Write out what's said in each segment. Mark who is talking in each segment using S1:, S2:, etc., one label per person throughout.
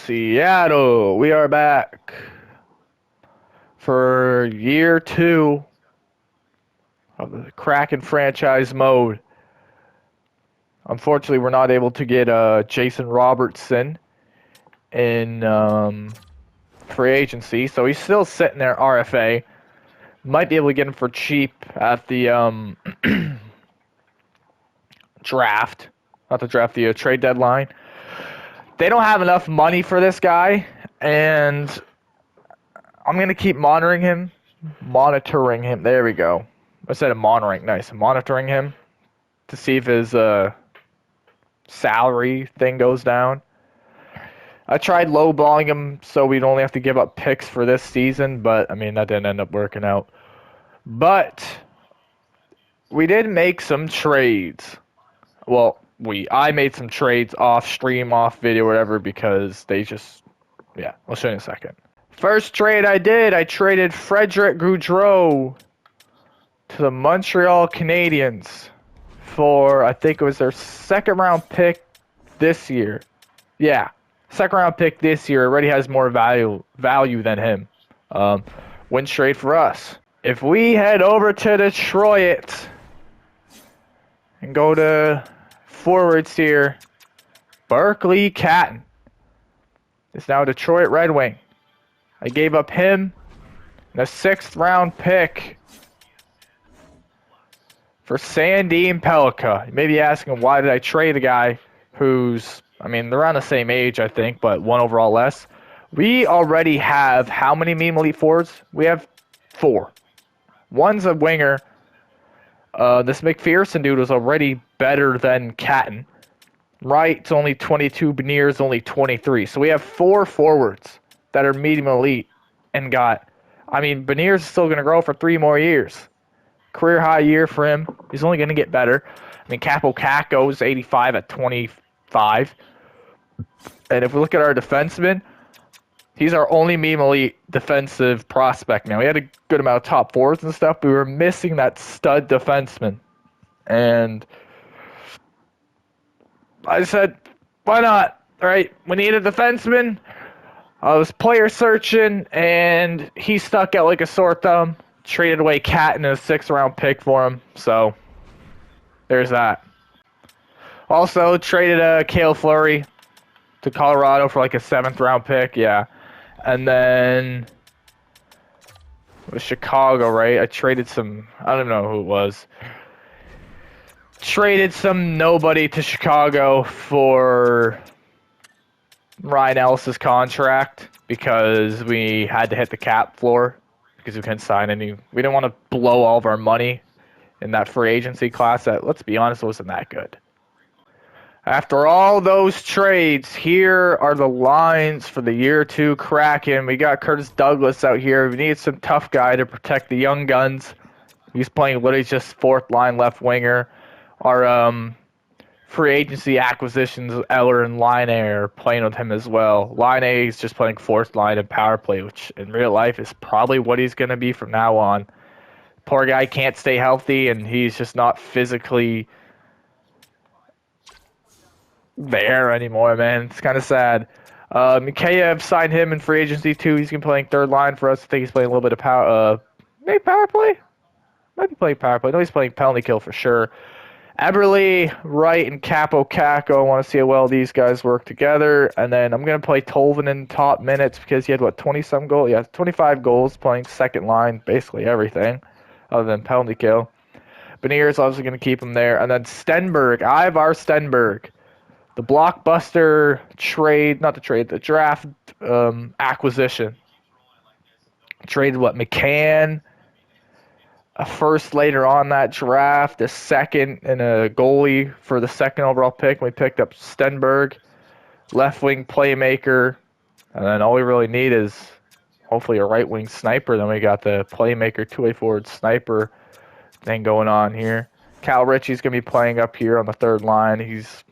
S1: Seattle, we are back for year 2 of the Kraken franchise mode. Unfortunately, we're not able to get Jason Robertson in free agency, so he's still sitting there RFA. Might be able to get him for cheap at the draft. Not the draft, the trade deadline. They don't have enough money for this guy, and I'm going to keep monitoring him. There we go. Instead of monitoring, nice. Monitoring him to see if his salary thing goes down. I tried lowballing him so we'd only have to give up picks for this season, but, I mean, that didn't end up working out. But we did make some trades. Well, I made some trades off stream, off video, whatever, because they just, yeah, I'll show you in a second. First trade I traded Frederick Gaudreau to the Montreal Canadiens for, I think it was their second round pick this year. Yeah, second round pick this year already has more value than him. Win trade for us. If we head over to Detroit and go to forwards here, Berkeley Catton is now Detroit Red Wing. I gave up him and a 6th round pick for Sandin Pellikka. You may be asking, why did I trade a guy who's, I mean, they're around the same age, I think, but 1 overall less. We already have how many meme elite forwards? We have 4. One's a winger. This McPherson dude was already better than Catton. Wright's only 22, Beniers only 23. So we have 4 forwards that are medium elite and got, I mean, Beniers is still going to grow for 3 more years. Career high year for him. He's only going to get better. I mean, Capo Caco's 85 at 25. And if we look at our defenseman, he's our only meme elite defensive prospect now. We had a good amount of top fours and stuff, but we were missing that stud defenseman. And I said, why not? All right, we need a defenseman. I was player searching, and he stuck out like a sore thumb. Traded away Catton and a 6th round pick for him. So, there's that. Also, traded Cale Fleury to Colorado for like a 7th round pick. Yeah. And then with Chicago, right? I traded some, I don't know who it was. Traded some nobody to Chicago for Ryan Ellis's contract because we had to hit the cap floor because we couldn't sign any. We didn't want to blow all of our money in that free agency class that, let's be honest, wasn't that good. After all those trades, here are the lines for the year 2 Kraken. We got Curtis Douglas out here. We need some tough guy to protect the young guns. He's playing literally just 4th line left winger. Our free agency acquisitions, Eller and Line are playing with him as well. Line is just playing 4th line and power play, which in real life is probably what he's going to be from now on. Poor guy can't stay healthy, and he's just not physically there anymore, man. It's kind of sad. Mikheyev signed him in free agency too. He's been playing 3rd line for us. I think he's playing a little bit of maybe power play? Might be playing power play. No, he's playing penalty kill for sure. Eberle, Wright, and Capo Caco. I want to see how well these guys work together. And then I'm going to play Tolvin in top minutes because he had, 20-some goals? Yeah, 25 goals playing 2nd line, basically everything other than penalty kill. Beniers obviously going to keep him there. And then Stenberg, Ivar Stenberg. The blockbuster trade, not the trade, the draft acquisition. Traded McCann, a 1st later on that draft, a 2nd, and a goalie for the 2nd overall pick. We picked up Stenberg, left wing playmaker, and then all we really need is hopefully a right wing sniper. Then we got the playmaker, 2-way forward sniper thing going on here. Cal Ritchie's going to be playing up here on the 3rd line. He's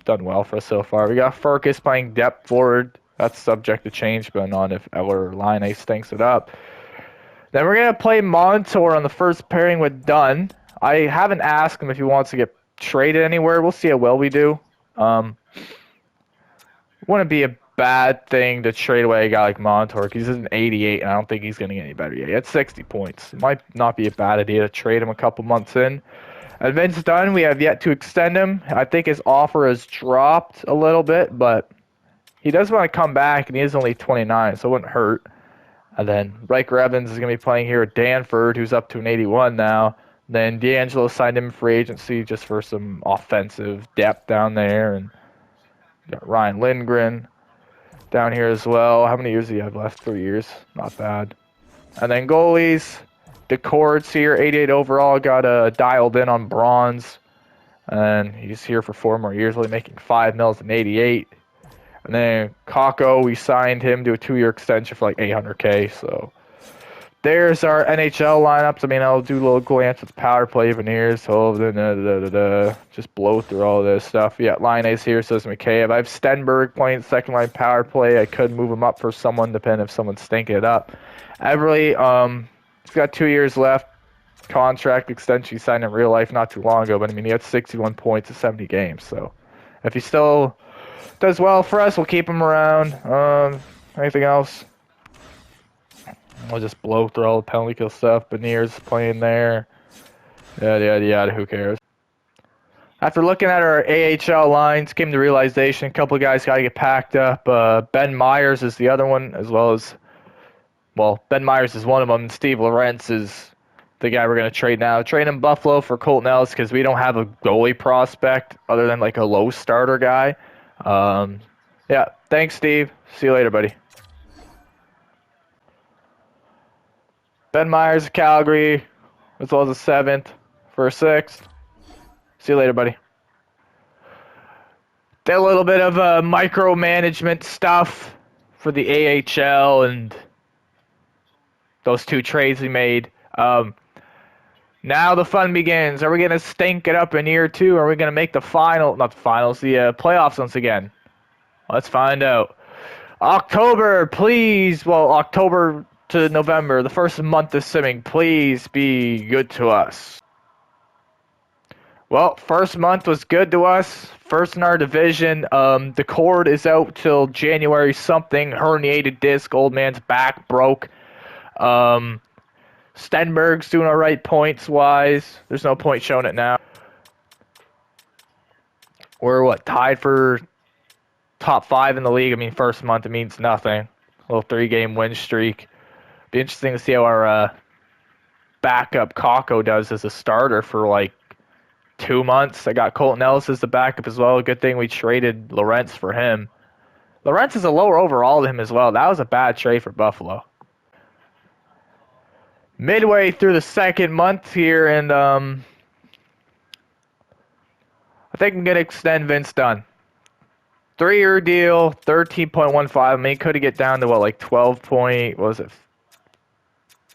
S1: done well for us so far. We got Furcus playing depth forward. That's subject to change, but on if Eller or Line stinks it up. Then we're going to play Montour on the first pairing with Dunn. I haven't asked him if he wants to get traded anywhere. We'll see how well we do. Want to be a bad thing to trade away a guy like Montour. He's an 88, and I don't think he's going to get any better yet. He had 60 points. It might not be a bad idea to trade him a couple months in. And Vince Dunn, we have yet to extend him. I think his offer has dropped a little bit, but he does want to come back, and he is only 29, so it wouldn't hurt. And then Riker Evans is going to be playing here at Danford, who's up to an 81 now. Then D'Angelo signed him for agency just for some offensive depth down there. And got Ryan Lindgren down here as well. How many years do you have left? 3 years. Not bad. And then goalies, DeCourt's here, 88 overall, got dialed in on bronze. And he's here for 4 more years, only making $5 million and 88. And then Kakko, we signed him to a 2-year extension for like $800K. So there's our NHL lineups. I mean, I'll do a little glance with power play veneers. So just blow through all this stuff. Yeah, line A's here, says McCabe. I have Stenberg playing second line power play. I could move him up for someone, depending if someone's stinking it up. Everly, he's got 2 years left. Contract extension he signed in real life not too long ago. But I mean, he had 61 points in 70 games. So if he still does well for us, we'll keep him around. Anything else? We'll just blow through all the penalty kill stuff. Beniers playing there. Yada. Who cares? After looking at our AHL lines, came to the realization a couple of guys got to get packed up. Ben Myers is the other one, as well as, well, Ben Myers is one of them. And Steve Lorentz is the guy we're going to trade now. Trade in Buffalo for Colton Ellis because we don't have a goalie prospect other than like a low starter guy. Yeah, thanks, Steve. See you later, buddy. Ben Myers, Calgary, as well as a 7th for a 6th. See you later, buddy. Did a little bit of micromanagement stuff for the AHL and those 2 trades we made. Now the fun begins. Are we going to stink it up in year 2? Or are we going to make the playoffs once again? Let's find out. October, please. Well, October to November, the first month of simming, please be good to us. Well, first month was good to us. First in our division. The cord is out till January something. Herniated disc. Old man's back broke. Stenberg's doing all right points-wise. There's no point showing it now. We're, tied for top 5 in the league. I mean, first month, it means nothing. A little 3-game win streak. Be interesting to see how our backup Kakko does as a starter for, 2 months. I got Colton Ellis as the backup as well. Good thing we traded Lorentz for him. Lorentz is a lower overall than him as well. That was a bad trade for Buffalo. Midway through the second month here, and I think I'm going to extend Vince Dunn. 3-year deal, 13.15. I mean, could he get down to, 12 point, what was it,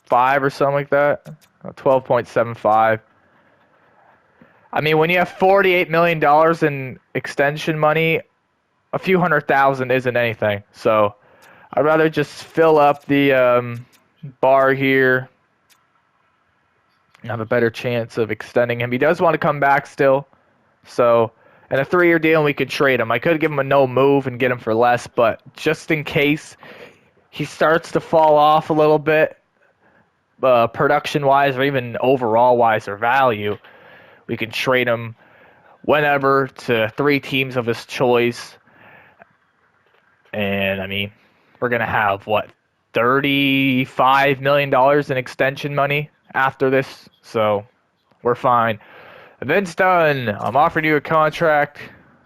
S1: 5 or something like that? 12.75. I mean, when you have $48 million in extension money, a few $100,000 isn't anything. So I'd rather just fill up the bar here. Have a better chance of extending him. He does want to come back still. So, and a 3-year deal, and we could trade him. I could give him a no move and get him for less, but just in case he starts to fall off a little bit, production-wise or even overall-wise or value, we can trade him whenever to 3 teams of his choice. And, I mean, we're going to have, $35 million in extension money after this, so we're fine. Vince Dunn, I'm offering you a contract.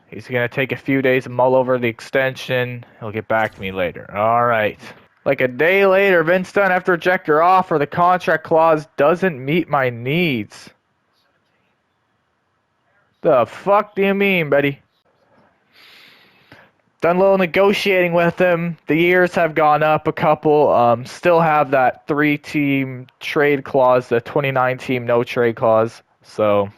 S1: He's going to take a few days to mull over the extension. He'll get back to me later. All right. Like a day later, Vince Dunn, after reject your offer, the contract clause doesn't meet my needs. The fuck do you mean, buddy? Done a little negotiating with him. The years have gone up a couple. Still have that 3-team trade clause, the 29-team no trade clause. So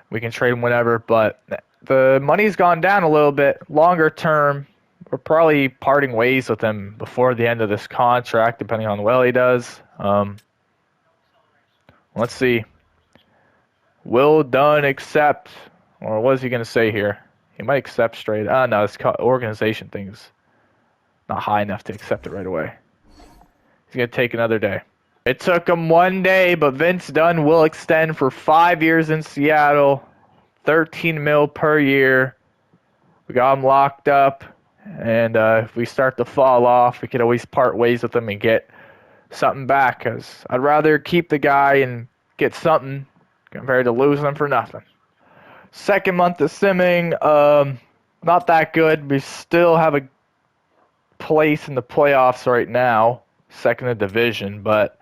S1: we can trade him whenever. But the money's gone down a little bit. Longer term, we're probably parting ways with him before the end of this contract, depending on how well he does. Let's see. Will Dunn accept? Or what is he going to say here? He might accept straight. No, his organization thing's not high enough to accept it right away. He's going to take another day. It took him 1 day, but Vince Dunn will extend for 5 years in Seattle. 13 mil per year. We got him locked up. And if we start to fall off, we could always part ways with him and get something back. Because I'd rather keep the guy and get something compared to losing him for nothing. Second month of simming, not that good. We still have a place in the playoffs right now, second in division, but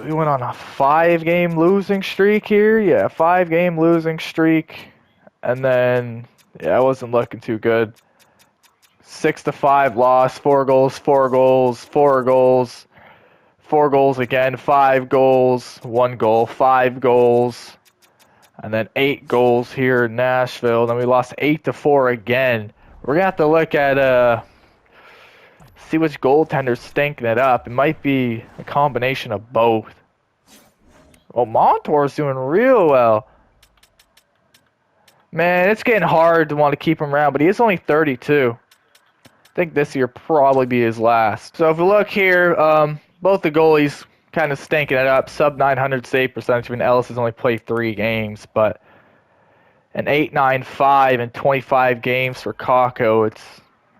S1: we went on a 5-game losing streak here. Yeah, 5-game losing streak, and then it wasn't looking too good. 6-5 loss, 4 goals, 4 goals, 4 goals, 4 goals again, 5 goals, 1 goal, 5 goals. And then 8 goals here in Nashville. Then we lost 8-4 again. We're going to have to look at, see which goaltender's stinking it up. It might be a combination of both. Well, Montour's doing real well. Man, it's getting hard to want to keep him around, but he is only 32. I think this year probably be his last. So if we look here, both the goalies kind of stinking it up. Sub 900 save percentage. Even Ellis has only played 3 games, but an 8.95 in 25 games for Kakko.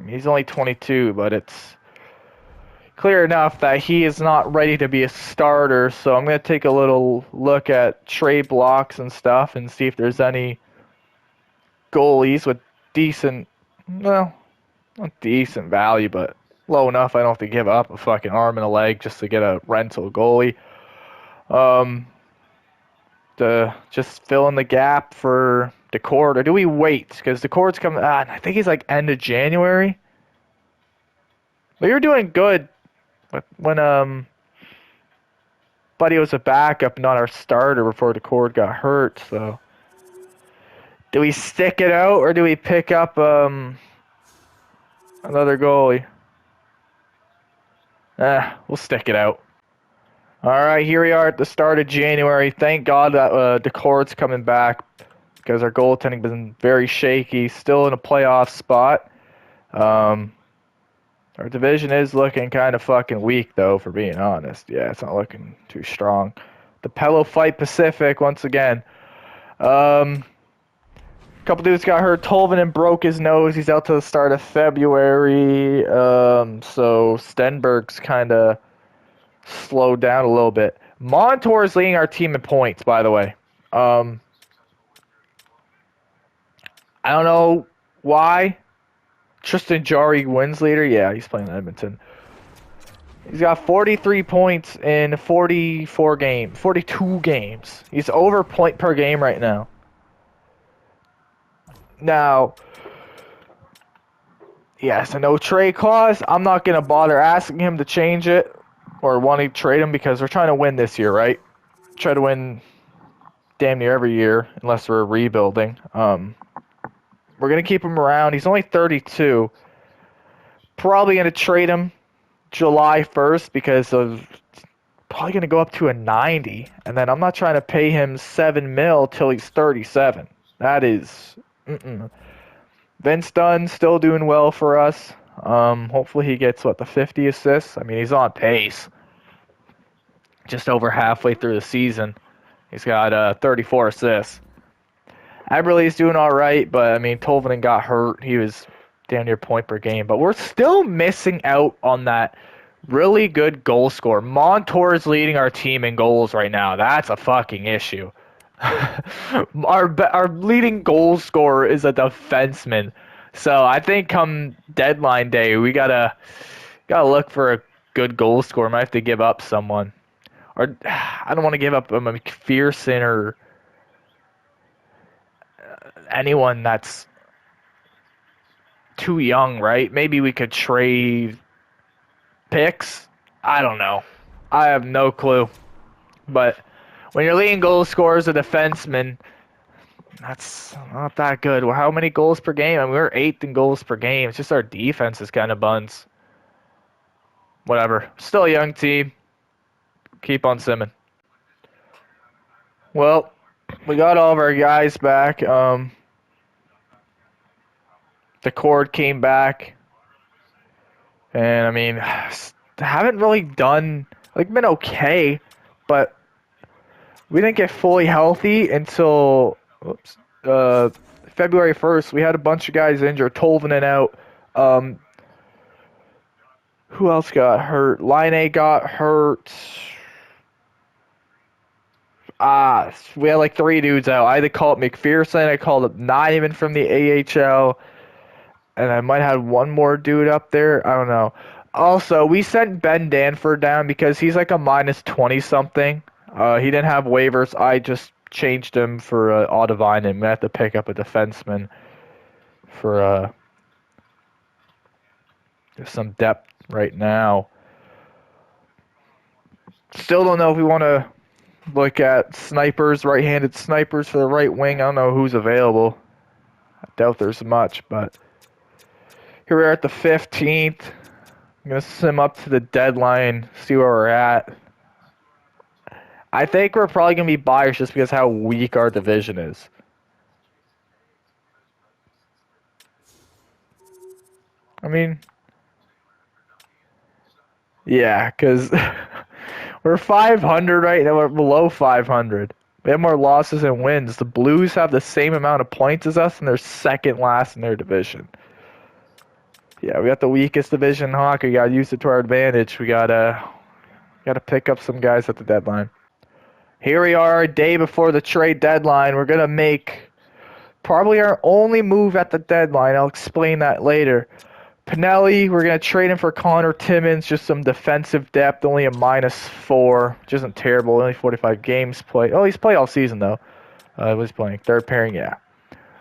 S1: He's only 22, but it's clear enough that he is not ready to be a starter. So I'm going to take a little look at trade blocks and stuff and see if there's any goalies with decent, well, not decent value, but low enough I don't have to give up a fucking arm and a leg just to get a rental goalie. To just fill in the gap for Decord, or do we wait? Because Decord's coming, I think he's like end of January. But you're doing good when Buddy was a backup, not our starter before Decord got hurt. So do we stick it out or do we pick up another goalie? We'll stick it out. All right, here we are at the start of January. Thank God that Decord's coming back because our goaltending has been very shaky. Still in a playoff spot. Our division is looking kind of fucking weak, though, for being honest. Yeah, it's not looking too strong. The Pello Fight Pacific, once again. Couple dudes got hurt. Tolvanen broke his nose. He's out to the start of February. So Stenberg's kind of slowed down a little bit. Montour is leading our team in points, by the way. I don't know why. Tristan Jarry wins leader. Yeah, he's playing Edmonton. He's got 43 points in 42 games. He's over point per game right now. Now, yes, a no trade clause. I'm not going to bother asking him to change it or wanting to trade him because we're trying to win this year, right? Try to win damn near every year unless we're rebuilding. We're going to keep him around. He's only 32. Probably going to trade him July 1st because of probably going to go up to a 90. And then I'm not trying to pay him $7 million till he's 37. That is... Vince Dunn still doing well for us. Hopefully he gets, the 50 assists? I mean, he's on pace. Just over halfway through the season. He's got 34 assists. Eberle's doing all right, but, I mean, Tolvanen got hurt. He was damn near point per game. But we're still missing out on that really good goal scorer. Montour's leading our team in goals right now. That's a fucking issue. Our leading goal scorer is a defenseman. So I think come deadline day, we gotta look for a good goal scorer. Might have to give up someone. Or I don't want to give up a McPherson or anyone that's too young, right? Maybe we could trade picks. I don't know. I have no clue. But when you're leading goal scorers, a defenseman, that's not that good. Well, how many goals per game? I mean, we're 8th in goals per game. It's just our defense is kind of buns. Whatever. Still a young team. Keep on simming. Well, we got all of our guys back. The cord came back, and I mean, haven't really done like been okay, but we didn't get fully healthy until uh, February 1st. We had a bunch of guys injured, Tolvanen out. Um, who else got hurt? Line A got hurt. We had like 3 dudes out. I had to call up McPherson. I called up Nyman from the AHL. And I might have one more dude up there. I don't know. Also, we sent Ben Danford down because he's like a minus 20 something. He didn't have waivers. I just changed him for Audivine. I'm going to have to pick up a defenseman for some depth right now. Still don't know if we want to look at snipers, right-handed snipers for the right wing. I don't know who's available. I doubt there's much, but here we are at the 15th. I'm going to sim up to the deadline, see where we're at. I think we're probably going to be buyers just because how weak our division is. I mean, yeah, because we're 500 right now. We're below 500. We have more losses than wins. The Blues have the same amount of points as us, and they're second last in their division. Yeah, we got the weakest division in hockey. We got to use it to our advantage. We got to pick up some guys at the deadline. Here we are, a day before the trade deadline. We're going to make probably our only move at the deadline. I'll explain that later. Pinelli, we're going to trade him for Connor Timmins, just some defensive depth, only a -4, which isn't terrible, only 45 games played. Oh, he's played all season, though. Was playing third pairing, yeah.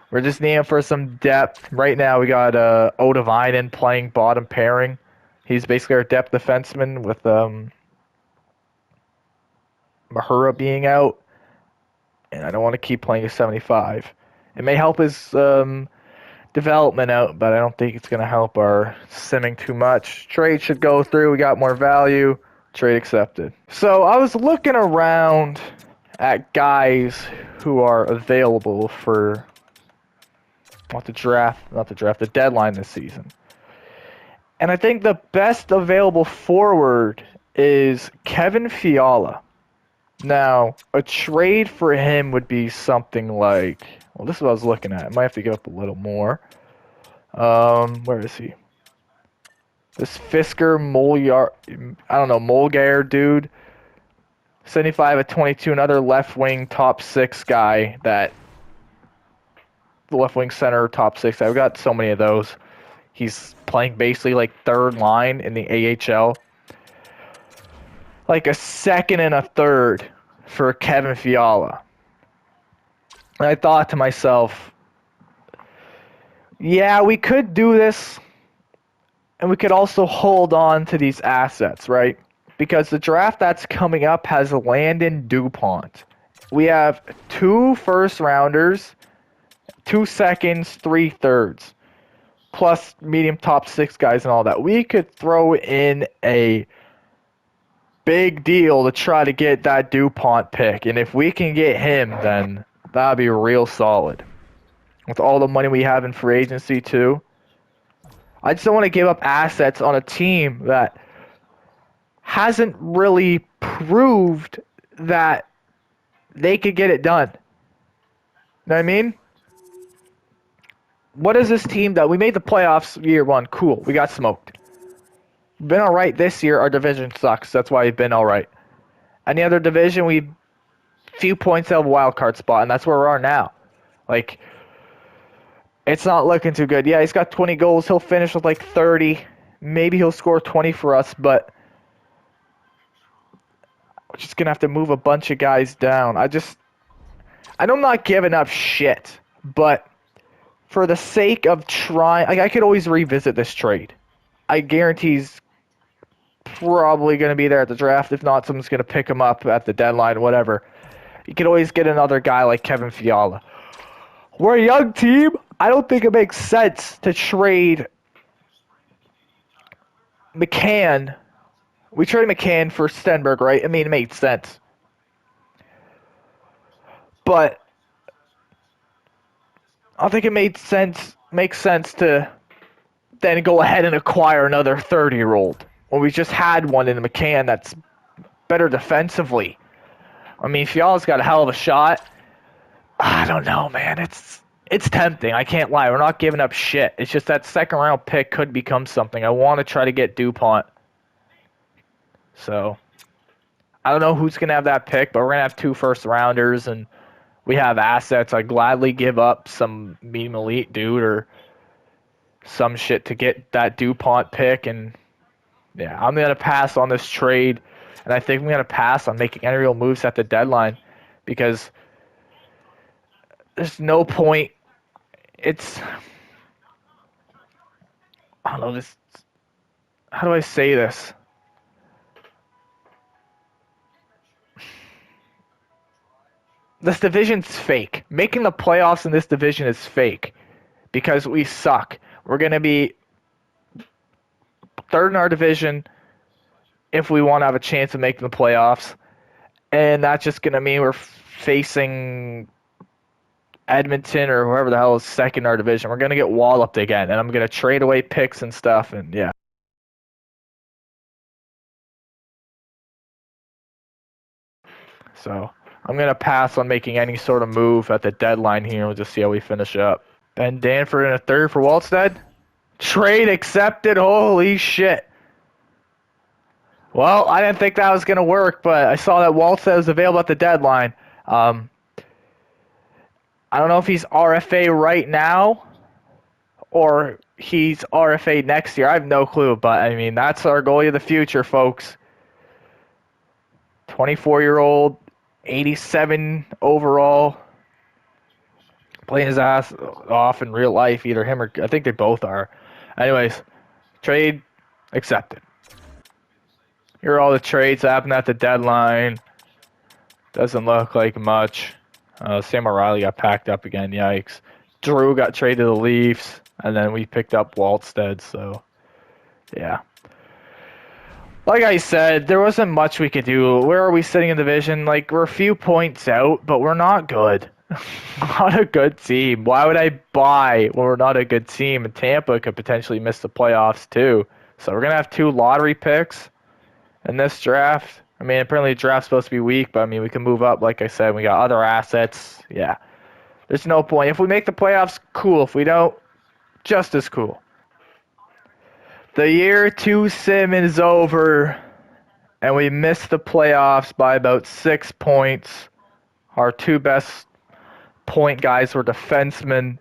S1: We're just needing for some depth. Right now, we got Oudivinen playing bottom pairing. He's basically our depth defenseman with Mahura being out. And I don't want to keep playing a 75. It may help his development out, but I don't think it's going to help our simming too much. Trade should go through. We got more value. Trade accepted. So I was looking around at guys who are available for the deadline this season. And I think the best available forward is Kevin Fiala. Now, a trade for him would be something like, well, this is what I was looking at. I might have to get up a little more. Where is he? This Fisker Mulgair dude. 75 at 22, another left wing top 6 guy the left wing center top 6. I've got so many of those. He's playing basically like third line in the AHL. Like a second and a third for Kevin Fiala. And I thought to myself, yeah, we could do this, and we could also hold on to these assets, right? Because the draft that's coming up has Landon DuPont. We have 2 first-rounders, 2 seconds, 3 thirds, plus medium top 6 guys and all that. We could throw in a big deal to try to get that DuPont pick. And if we can get him, then that would be real solid. With all the money we have in free agency, too. I just don't want to give up assets on a team that hasn't really proved that they could get it done. You know what I mean? What is this team that we made the playoffs year 1? Cool. We got smoked. Been all right this year. Our division sucks. That's why we've been all right. Any other division, we few points out of a wild card spot, and that's where we are now. Like, it's not looking too good. Yeah, he's got 20 goals. He'll finish with like 30. Maybe he'll score 20 for us, but we're just gonna have to move a bunch of guys down. I'm not giving up shit, but for the sake of trying, I could always revisit this trade. I guarantee he's probably going to be there at the draft. If not, someone's going to pick him up at the deadline, whatever. You could always get another guy like Kevin Fiala. We're a young team. I don't think it makes sense to trade McCann. We traded McCann for Stenberg, right? I mean, it made sense. But I don't think it made sense make sense to then go ahead and acquire another 30-year-old when we just had one in McCann that's better defensively? I mean, Fiala's got a hell of a shot. I don't know, man. It's tempting. I can't lie. We're not giving up shit. It's just that second round pick could become something. I want to try to get DuPont. So I don't know who's gonna have that pick, but we're gonna have 2 first rounders, and we have assets. I'd gladly give up some medium elite dude or some shit to get that DuPont pick. And yeah, I'm gonna pass on this trade, and I think I'm gonna pass on making any real moves at the deadline because there's no point. It's, I don't know, this, how do I say this? This division's fake. Making the playoffs in this division is fake because we suck. We're going to be third in our division if we want to have a chance of making the playoffs. And that's just going to mean we're facing Edmonton or whoever the hell is second in our division. We're going to get walloped again. And I'm going to trade away picks and stuff. And yeah. So I'm going to pass on making any sort of move at the deadline here. We'll just see how we finish up. Ben Danford in a third for Waltstead. Trade accepted. Holy shit. Well, I didn't think that was going to work, but I saw that Waltstead was available at the deadline. I don't know if he's RFA right now or he's RFA next year. I have no clue, but I mean, that's our goalie of the future, folks. 24-year-old, 87 overall, playing his ass off in real life. Either him or I think they both are. Anyways, trade accepted. Here are all the trades that happened at the deadline. Doesn't look like much. Sam O'Reilly got packed up again. Yikes. Drew got traded to the Leafs, and then we picked up Waltstead. So, yeah. Like I said, there wasn't much we could do. Where are we sitting in the division? Like, we're a few points out, but we're not good. Not a good team. Why would I buy when we're not a good team? And Tampa could potentially miss the playoffs, too. So we're going to have 2 lottery picks in this draft. I mean, apparently the draft's supposed to be weak, but I mean, we can move up. Like I said, we got other assets. Yeah. There's no point. If we make the playoffs, cool. If we don't, just as cool. The year 2 sim is over, and we missed the playoffs by about 6 points. Our 2 best point guys were defensemen.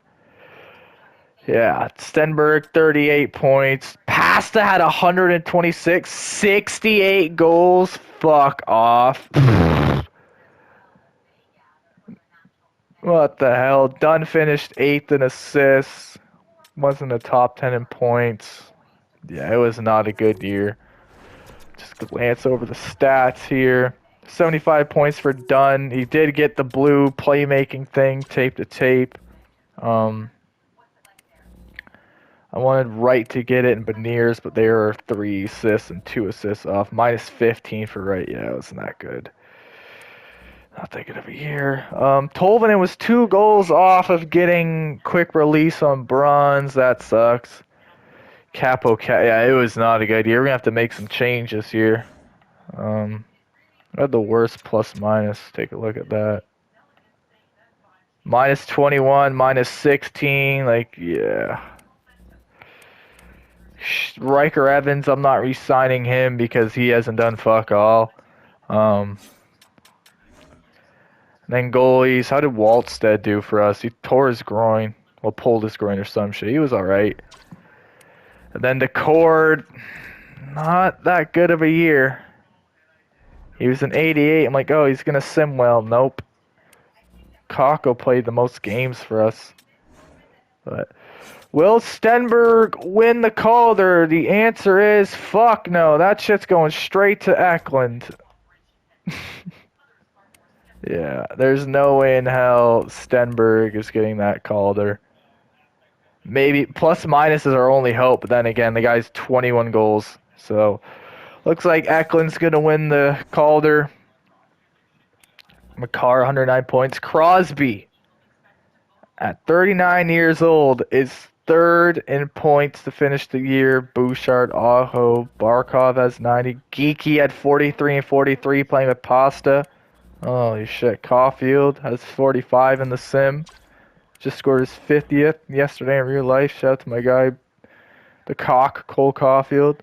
S1: Yeah, Stenberg, 38 points. Pasta had 126, 68 goals. Fuck off. What the hell? Dunn finished 8th in assists. Wasn't a top 10 in points. Yeah, it was not a good year. Just glance over the stats here. 75 points for Dunn. He did get the blue playmaking thing, tape to tape. I wanted Wright to get it in Beniers, but they were 3 assists and 2 assists off. Minus 15 for Wright. Yeah, it wasn't that good. Not that good of a year. Tolvanen was 2 goals off of getting quick release on bronze. That sucks. Yeah, it was not a good year. We're going to have to make some changes here. I had the worst plus minus. Take a look at that. Minus 21, minus 16. Like, yeah. Riker Evans, I'm not re-signing him because he hasn't done fuck all. Then goalies, how did Waltstead do for us? He tore his groin. Well, pulled his groin or some shit. He was alright. And then the Cord, not that good of a year. He was an 88. I'm like, oh, he's going to sim well. Nope. Kakko played the most games for us. But will Stenberg win the Calder? The answer is fuck no. That shit's going straight to Eklund. Yeah, there's no way in hell Stenberg is getting that Calder. Maybe plus minus is our only hope, but then again, the guy's 21 goals. So looks like Eklund's going to win the Calder. Makar, 109 points. Crosby, at 39 years old, is third in points to finish the year. Bouchard, Aho, Barkov has 90. Geeky had 43 and 43 playing with Pasta. Holy shit. Caulfield has 45 in the sim. Just scored his 50th yesterday in real life. Shout out to my guy, the cock, Cole Caulfield.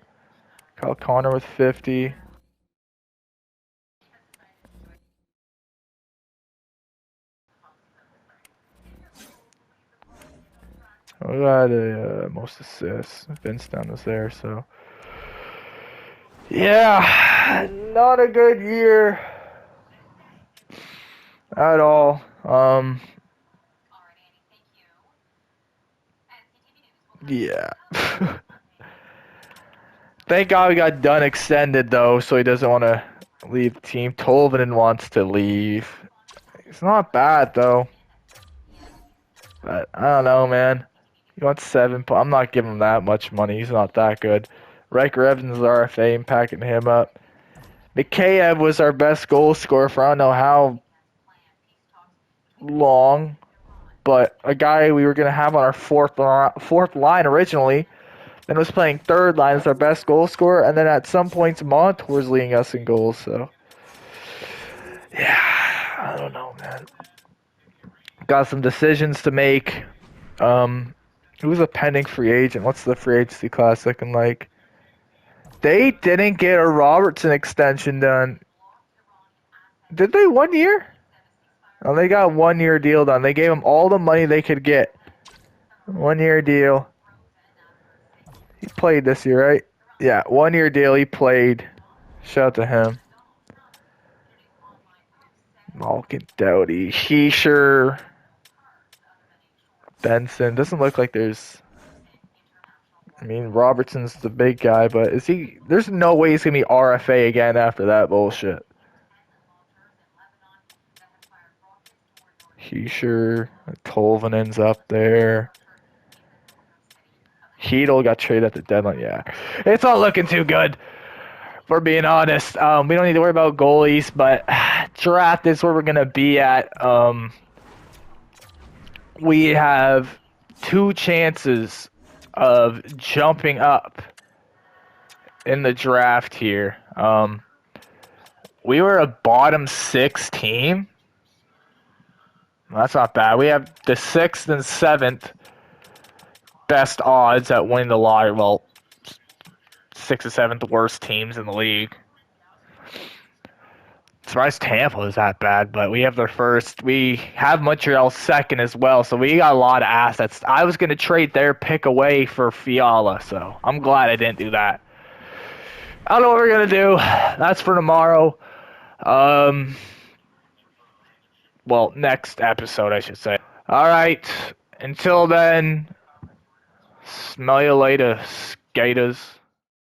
S1: Kyle Connor with 50. We got most assists. Vince Dunn was there, so. Yeah, not a good year at all. Yeah. Thank God we got Dunn extended, though, so he doesn't want to leave the team. Tolvanen wants to leave. It's not bad, though. But I don't know, man. He wants 7 I'm not giving him that much money. He's not that good. Riker Evans is RFA and packing him up. Mikheyev was our best goal scorer for I don't know how long, but a guy we were going to have on our fourth line originally, then was playing third line as our best goal scorer, and then at some points Montour's leading us in goals, so. Yeah, I don't know, man. Got some decisions to make. Who's a pending free agent? What's the free agency class looking like? They didn't get a Robertson extension done. Did they 1 year? Oh, they got a 1 year deal done. They gave him all the money they could get. 1 year deal. He played this year, right? Yeah, 1 year deal. He played. Shout out to him. Malkin, Doughty, Heischer, Benson. Doesn't look like there's. I mean, Robertson's the big guy, but is he? There's no way he's gonna be RFA again after that bullshit. Heischer, Tolvanen's up there. Heedle got traded at the deadline. Yeah, it's not looking too good. For being honest, we don't need to worry about goalies, but draft is where we're gonna be at. We have 2 chances of jumping up in the draft here. We were a bottom 6 team. That's not bad. We have the 6th and 7th best odds at winning the lottery. Well, 6th and 7th worst teams in the league. Surprised Tampa is that bad, but we have their first. We have Montreal second as well, so we got a lot of assets. I was going to trade their pick away for Fiala, so I'm glad I didn't do that. I don't know what we're going to do. That's for tomorrow. Well, next episode, I should say. All right. Until then, smell you later, skaters.